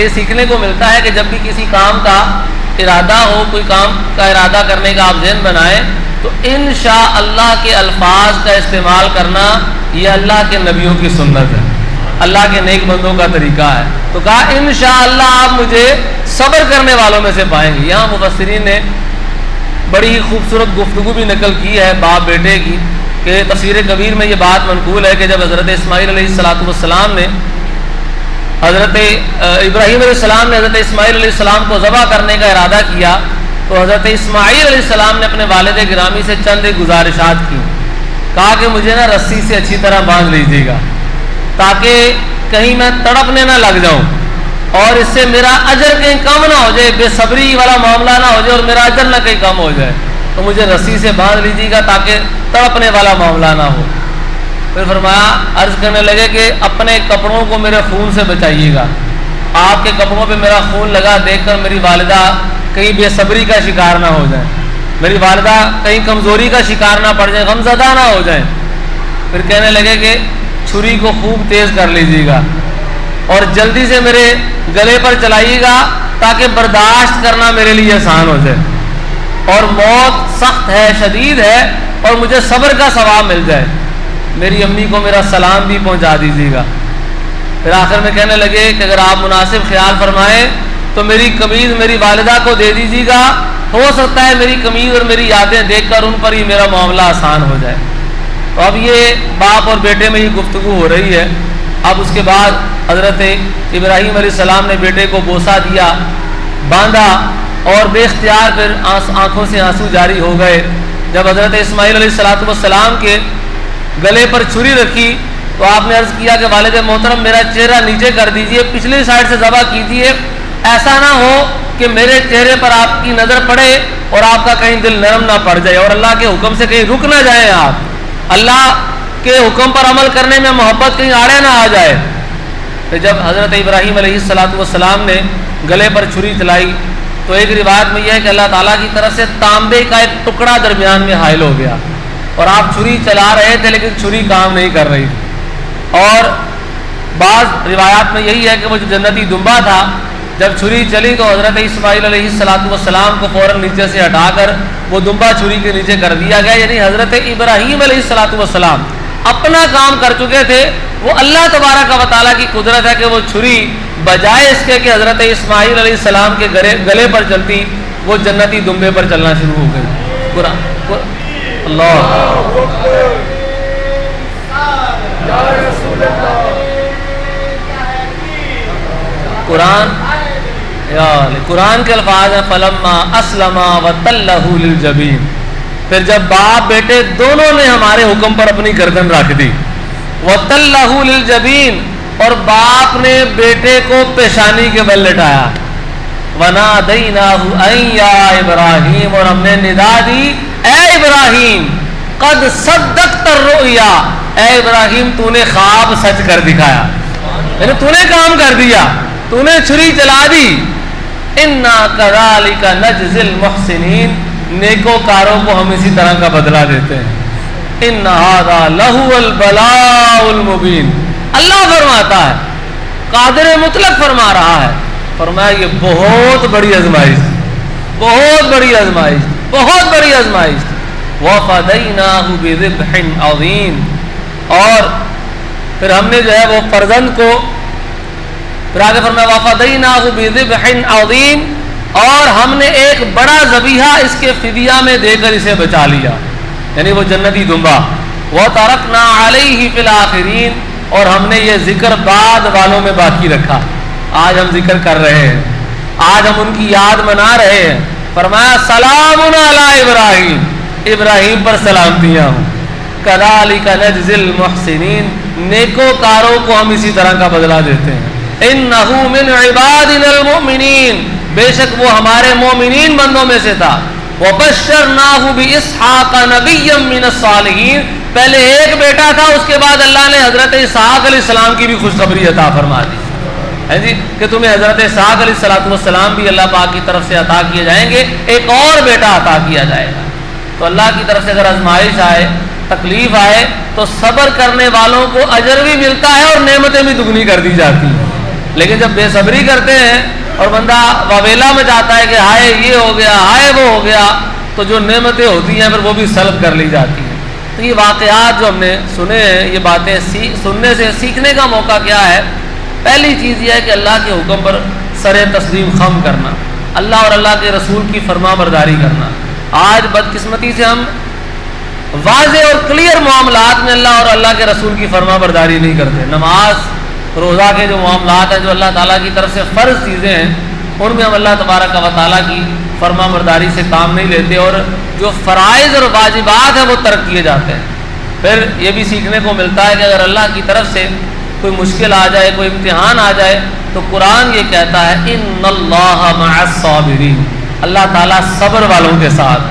یہ سیکھنے کو ملتا ہے کہ جب بھی کسی کام کا ارادہ ہو، کوئی کام کا ارادہ کرنے کا آپ ذہن بنائیں تو انشاءاللہ کے الفاظ کا استعمال کرنا یہ اللہ کے نبیوں کی سنت ہے، اللہ کے نیک بندوں کا طریقہ ہے۔ تو کہا انشاءاللہ آپ مجھے صبر کرنے والوں میں سے پائیں گے۔ یہاں مفسرین نے بڑی خوبصورت گفتگو بھی نقل کی ہے باپ بیٹے کی، کہ تفسیر کبیر میں یہ بات منقول ہے کہ جب حضرت اسماعیل علیہ السلام نے حضرت ابراہیم علیہ السلام نے حضرت اسماعیل علیہ السلام کو ذبح کرنے کا ارادہ کیا تو حضرت اسماعیل علیہ السلام نے اپنے والد گرامی سے چند ایک گزارشات کی، کہا کہ مجھے نا رسی سے اچھی طرح باندھ لیجیے گا تاکہ کہیں میں تڑپنے نہ لگ جاؤں اور اس سے میرا اجر کہیں کم نہ ہو جائے، بے صبری والا معاملہ نہ ہو جائے اور میرا اجر نہ کہیں کم ہو جائے، تو مجھے رسی سے باندھ لیجیے گا تاکہ تڑپنے والا معاملہ نہ ہو۔ پھر فرمایا، عرض کرنے لگے کہ اپنے کپڑوں کو میرے خون سے بچائیے گا، آپ کے کپڑوں پہ میرا خون لگا دیکھ کر میری والدہ کہیں بے صبری کا شکار نہ ہو جائیں، میری والدہ کہیں کمزوری کا شکار نہ پڑ جائیں، غمزدہ نہ ہو جائیں۔ پھر کہنے لگے کہ چھری کو خوب تیز کر لیجیے گا اور جلدی سے میرے گلے پر چلائیے گا تاکہ برداشت کرنا میرے لیے آسان ہو جائے، اور موت سخت ہے، شدید ہے، اور مجھے صبر کا ثواب مل جائے۔ میری امی کو میرا سلام بھی پہنچا دیجیے گا۔ پھر آخر میں کہنے لگے کہ اگر آپ مناسب خیال فرمائیں تو میری قمیض میری والدہ کو دے دیجیے گا، ہو سکتا ہے میری قمیض اور میری یادیں دیکھ کر ان پر ہی میرا معاملہ آسان ہو جائے۔ تو اب یہ باپ اور بیٹے میں یہ گفتگو ہو رہی ہے۔ اب اس کے بعد حضرت ابراہیم علیہ السلام نے بیٹے کو بوسہ دیا، باندھا، اور بے اختیار پھر آنکھوں سے آنسو جاری ہو گئے۔ جب حضرت اسماعیل علیہ السلام کے گلے پر چھری رکھی تو آپ نے عرض کیا کہ والد محترم میرا چہرہ نیچے کر دیجئے، پچھلی سائڈ سے ذبح کیجئے، ایسا نہ ہو کہ میرے چہرے پر آپ کی نظر پڑے اور آپ کا کہیں دل نرم نہ پڑ جائے اور اللہ کے حکم سے کہیں رک نہ جائیں، آپ اللہ کے حکم پر عمل کرنے میں محبت کہیں آڑے نہ آ جائے۔ پھر جب حضرت ابراہیم علیہ السلام نے گلے پر چھری چلائی تو ایک روایت میں یہ ہے کہ اللہ تعالیٰ کی طرف سے تانبے کا ایک ٹکڑا درمیان میں حائل ہو گیا اور آپ چھری چلا رہے تھے لیکن چھری کام نہیں کر رہی تھی۔ اور بعض روایات میں یہی ہے کہ وہ جو جنتی دمبا تھا جب چھری چلی تو حضرت اسماعیل علیہ السلام کو فوراً نیچے سے ہٹا کر وہ دمبا چھری کے نیچے کر دیا گیا، یعنی حضرت ابراہیم علیہ السلام اپنا کام کر چکے تھے، وہ اللہ تبارک و تعالیٰ کی قدرت ہے کہ وہ چھری بجائے اس کے کہ حضرت اسماعیل علیہ السلام کے گلے پر چلتی وہ جنتی دمبے پر چلنا شروع ہو گئی۔ اللہ قرآن کے الفاظ ہیں فلما اسلما وتلہ للجبین، پھر جب باپ بیٹے دونوں نے ہمارے حکم پر اپنی گردن رکھ دی، وتلہ للجبین، اور باپ نے بیٹے کو پیشانی کے بل لٹایا، ونادیناہ ان یا ابراہیم، اور ہم نے ندا دی اے ابراہیم، قد صدقت الرؤیا، اے ابراہیم تو نے خواب سچ کر دکھایا، یعنی تو نے کام کر دیا، تو نے چھری چلا دی۔ انا کذالک نجزی المحسنین، نیکوکاروں کو ہم اسی طرح کا بدلہ دیتے ہیں۔ ان ھذا لہو البلاء المبین، اللہ فرماتا ہے، قادر مطلق فرما رہا ہے، فرمایا یہ بہت بڑی آزمائش، بہت بڑی آزمائش، بہت بڑی آزمائش۔ وَفَدَيْنَاهُ بِذِبْحٍ عَظِيمٍ، اور پھر ہم نے جو ہے وہ فرزند کو، پھر آگے فرمایا وَفَدَيْنَاهُ بِذِبْحٍ عَظِيمٍ، اور ہم نے ایک بڑا ذبیحہ اس کے فدیہ میں دے کر اسے بچا لیا، یعنی وہ جنتی دمبا۔ وَتَرَكْنَا عَلَيْهِ فِي الْآخِرِينَ، اور ہم نے یہ ذکر بعد والوں میں باقی رکھا، آج ہم ذکر کر رہے ہیں، آج ہم ان کی یاد منا رہے ہیں۔ فرمایا سلام علی ابراہیم، ابراہیم پر سلامتیاں ہوں، کذالک نجزی المحسنین، نیکوکاروں کو ہم اسی طرح کا بدلہ دیتے ہیں۔ انہ من عبادنا المؤمنین، بے شک وہ ہمارے مومنین بندوں میں سے تھا۔ وبشرناہ باسحاق نبیا من الصالحین، پہلے ایک بیٹا تھا، اس کے بعد اللہ نے حضرت اسحاق علیہ السلام کی بھی خوشخبری عطا فرما دی ہے جی، کہ تمہیں حضرت اسحاق علیہ السلام بھی اللہ پاک کی طرف سے عطا کیے جائیں گے، ایک اور بیٹا عطا کیا جائے گا۔ تو اللہ کی طرف سے اگر آزمائش آئے، تکلیف آئے، تو صبر کرنے والوں کو اجر بھی ملتا ہے اور نعمتیں بھی دگنی کر دی جاتی ہیں۔ لیکن جب بے صبری کرتے ہیں اور بندہ واویلا میں جاتا ہے کہ ہائے یہ ہو گیا ہائے وہ ہو گیا، تو جو نعمتیں ہوتی ہیں پھر وہ بھی سلب کر لی جاتی ہیں۔ تو یہ واقعات جو ہم نے سنے ہیں، یہ باتیں سننے سے سیکھنے کا موقع کیا ہے؟ پہلی چیز یہ ہے کہ اللہ کے حکم پر سر تسلیم خم کرنا، اللہ اور اللہ کے رسول کی فرما برداری کرنا۔ آج بدقسمتی سے ہم واضح اور کلیئر معاملات میں اللہ اور اللہ کے رسول کی فرما برداری نہیں کرتے۔ نماز روزہ کے جو معاملات ہیں، جو اللہ تعالیٰ کی طرف سے فرض چیزیں ہیں، ان میں ہم اللہ تبارک و تعالیٰ کی فرما برداری سے کام نہیں لیتے، اور جو فرائض اور واجبات ہیں وہ ترک کیے جاتے ہیں۔ پھر یہ بھی سیکھنے کو ملتا ہے کہ اگر اللہ کی طرف سے کوئی مشکل آ جائے، کوئی امتحان آ جائے، تو قرآن یہ کہتا ہے ان اللہ مع الصابرین، اللہ تعالیٰ صبر والوں کے ساتھ۔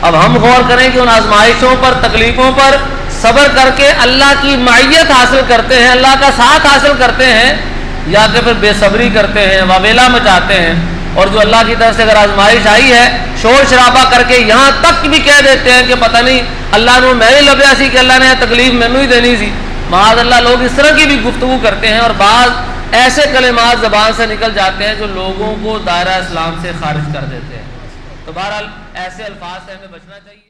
اب ہم غور کریں کہ ان آزمائشوں پر، تکلیفوں پر صبر کر کے اللہ کی معیت حاصل کرتے ہیں، اللہ کا ساتھ حاصل کرتے ہیں، یا کہ پھر بے صبری کرتے ہیں، واویلا مچاتے ہیں، اور جو اللہ کی طرف سے اگر آزمائش آئی ہے شور شرابہ کر کے یہاں تک بھی کہہ دیتے ہیں کہ پتہ نہیں اللہ نے میں ہی لبیا سی کہ اللہ نے تکلیف مینو ہی دینی سی۔ معاذ اللہ، لوگ اس طرح کی بھی گفتگو کرتے ہیں، اور بعض ایسے کلمات زبان سے نکل جاتے ہیں جو لوگوں کو دائرہ اسلام سے خارج کر دیتے ہیں۔ تو بہرحال ایسے الفاظ سے ہمیں بچنا چاہیے۔